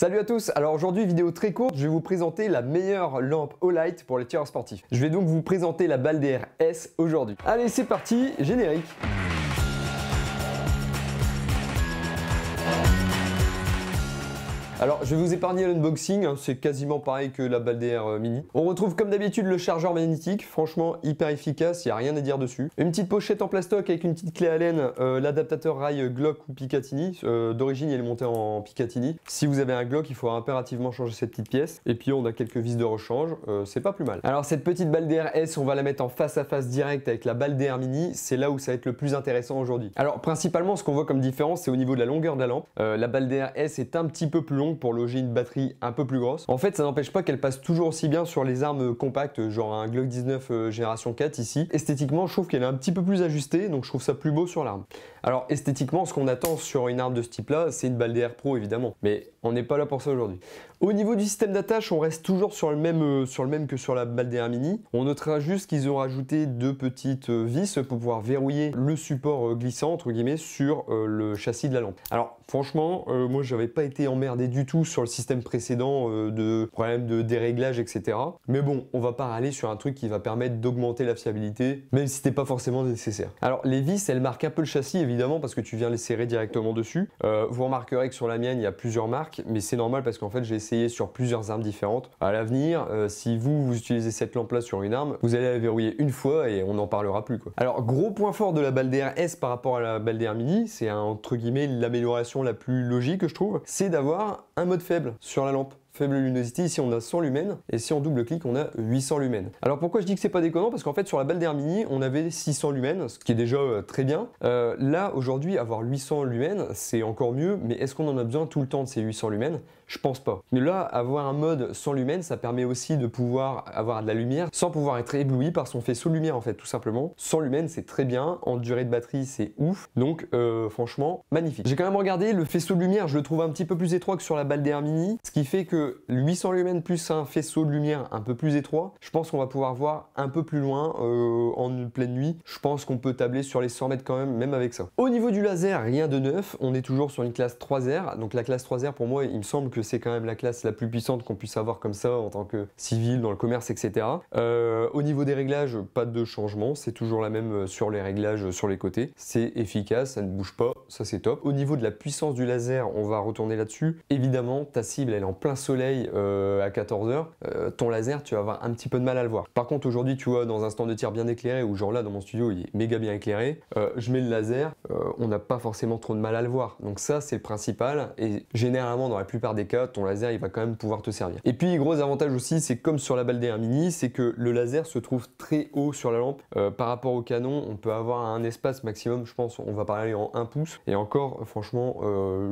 Salut à tous, alors aujourd'hui vidéo très courte, je vais vous présenter la meilleure lampe Olight pour les tireurs sportifs. Je vais donc vous présenter la Balder S aujourd'hui. Allez c'est parti, générique. Alors je vais vous épargner l'unboxing, hein, c'est quasiment pareil que la Balder Mini. On retrouve comme d'habitude le chargeur magnétique, franchement hyper efficace, il n'y a rien à dire dessus. Une petite pochette en plastoc avec une petite clé Allen, l'adaptateur rail Glock ou Picatinny. D'origine il est monté en Picatinny. Si vous avez un Glock, il faut impérativement changer cette petite pièce. Et puis on a quelques vis de rechange, c'est pas plus mal. Alors cette petite Balder S, on va la mettre en face à face direct avec la Balder Mini, c'est là où ça va être le plus intéressant aujourd'hui. Alors principalement ce qu'on voit comme différence, c'est au niveau de la longueur de la lampe. La Balder S est un petit peu plus longue pour loger une batterie un peu plus grosse. En fait, ça n'empêche pas qu'elle passe toujours aussi bien sur les armes compactes, genre un Glock 19 génération 4 ici. Esthétiquement, je trouve qu'elle est un petit peu plus ajustée, donc je trouve ça plus beau sur l'arme. Alors esthétiquement, ce qu'on attend sur une arme de ce type-là, c'est une Balder Pro évidemment, mais on n'est pas là pour ça aujourd'hui. Au niveau du système d'attache, on reste toujours sur le même que sur la Balder Mini. On notera juste qu'ils ont rajouté deux petites vis pour pouvoir verrouiller le support glissant entre guillemets sur le châssis de la lampe. Alors franchement, moi j'avais pas été emmerdé du tout sur le système précédent de problèmes de déréglage etc. Mais bon, on va pas aller sur un truc qui va permettre d'augmenter la fiabilité, même si c'était pas forcément nécessaire. Alors les vis, elles marquent un peu le châssis évidemment parce que tu viens les serrer directement dessus. Vous remarquerez que sur la mienne, il y a plusieurs marques, mais c'est normal parce qu'en fait j'ai essayé sur plusieurs armes différentes. À l'avenir, si vous utilisez cette lampe là sur une arme, vous allez la verrouiller une fois et on n'en parlera plus quoi. Alors gros point fort de la Balder S par rapport à la Balder Mini, c'est entre guillemets l'amélioration la plus logique je trouve, c'est d'avoir un mode faible sur la lampe. Faible luminosité, ici on a 100 lumens et si on double clic on a 800 lumens. Alors pourquoi je dis que c'est pas déconnant? Parce qu'en fait sur la Balder Mini on avait 600 lumens, ce qui est déjà très bien. Là aujourd'hui avoir 800 lumens c'est encore mieux, mais est-ce qu'on en a besoin tout le temps de ces 800 lumens? Je pense pas. Mais là avoir un mode 100 lumens ça permet aussi de pouvoir avoir de la lumière sans pouvoir être ébloui par son faisceau de lumière en fait tout simplement. 100 lumens c'est très bien, en durée de batterie c'est ouf, donc franchement magnifique. J'ai quand même regardé le faisceau de lumière, je le trouve un petit peu plus étroit que sur la Balder Mini, ce qui fait que 800 lumens plus un faisceau de lumière un peu plus étroit, je pense qu'on va pouvoir voir un peu plus loin en une pleine nuit. Je pense qu'on peut tabler sur les 100 mètres quand même avec ça. Au niveau du laser, rien de neuf, on est toujours sur une classe 3R, donc la classe 3R pour moi il me semble que c'est quand même la classe la plus puissante qu'on puisse avoir comme ça en tant que civil dans le commerce etc. Au niveau des réglages, pas de changement, c'est toujours la même sur les réglages sur les côtés, c'est efficace, ça ne bouge pas, ça c'est top. Au niveau de la puissance du laser, on va retourner là-dessus, évidemment ta cible elle est en plein soleil à 14h, ton laser tu vas avoir un petit peu de mal à le voir. Par contre aujourd'hui tu vois dans un stand de tir bien éclairé ou genre là dans mon studio il est méga bien éclairé, je mets le laser, on n'a pas forcément trop de mal à le voir. Donc ça c'est le principal et généralement dans la plupart des cas ton laser il va quand même pouvoir te servir. Et puis gros avantage aussi c'est comme sur la Balder Mini, c'est que le laser se trouve très haut sur la lampe. Par rapport au canon on peut avoir un espace maximum, je pense on va parler en 1 pouce et encore franchement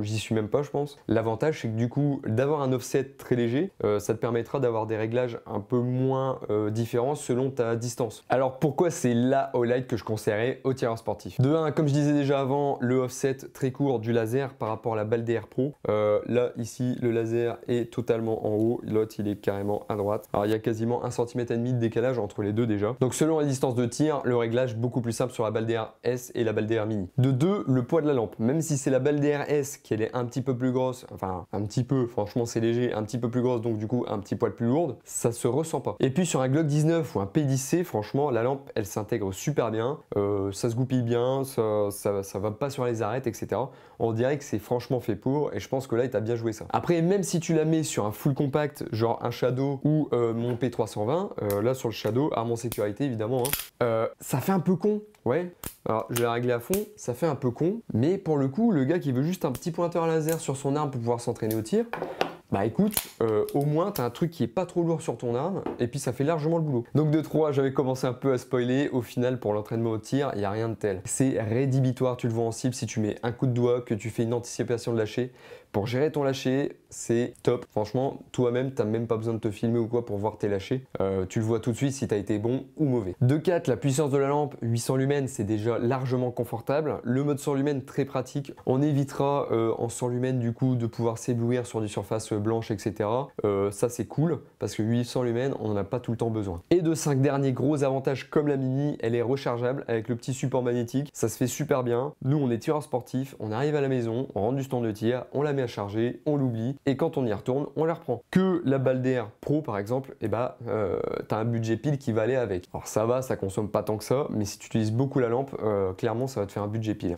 j'y suis même pas je pense. L'avantage c'est que du coup d'avoir un offset très léger, ça te permettra d'avoir des réglages un peu moins différents selon ta distance. Alors pourquoi c'est la Olight que je conseillerais aux tireurs sportifs? De 1, comme je disais déjà avant, le offset très court du laser par rapport à la Balder Pro. Là ici le laser est totalement en haut, l'autre il est carrément à droite. Alors il y a quasiment 1,5 cm de décalage entre les deux déjà. Donc selon la distance de tir, le réglage beaucoup plus simple sur la Balder S et la Balder Mini. De 2, le poids de la lampe. Même si c'est la Balder S qui elle est un petit peu plus grosse, enfin un petit peu, franchement c'est léger, un petit peu plus grosse donc du coup un petit poil plus lourde, ça se ressent pas. Et puis sur un Glock 19 ou un P10C, franchement la lampe elle s'intègre super bien, ça se goupille bien, ça va pas sur les arêtes etc. On dirait que c'est franchement fait pour et je pense que là il a bien joué ça. Après même si tu la mets sur un full compact genre un Shadow ou mon P320, là sur le Shadow, arme en sécurité évidemment, hein, ça fait un peu con. Ouais, alors je vais régler à fond, ça fait un peu con, mais pour le coup, le gars qui veut juste un petit pointeur laser sur son arme pour pouvoir s'entraîner au tir, bah écoute, au moins t'as un truc qui est pas trop lourd sur ton arme et puis ça fait largement le boulot. Donc de 3, j'avais commencé un peu à spoiler, au final pour l'entraînement au tir, il n'y a rien de tel. C'est rédhibitoire, tu le vois en cible si tu mets un coup de doigt, que tu fais une anticipation de lâcher. Pour gérer ton lâcher, c'est top. Franchement, toi-même, t'as même pas besoin de te filmer ou quoi pour voir tes lâchers. Tu le vois tout de suite si t'as été bon ou mauvais. De 4, la puissance de la lampe, 800 lumens, c'est déjà largement confortable. Le mode 100 lumens, très pratique. On évitera en 100 lumens du coup de pouvoir s'éblouir sur des surfaces blanches, etc. Ça c'est cool parce que 800 lumens, on n'en a pas tout le temps besoin. Et de 5 derniers gros avantages comme la Mini, elle est rechargeable avec le petit support magnétique. Ça se fait super bien. Nous, on est tireurs sportifs, on arrive à la maison, on rentre du stand de tir, on la met à charger, on l'oublie, et quand on y retourne, on la reprend. Que la Balder Pro par exemple, et bah t'as un budget pile qui va aller avec. Alors ça va, ça consomme pas tant que ça, mais si tu utilises beaucoup la lampe, clairement ça va te faire un budget pile.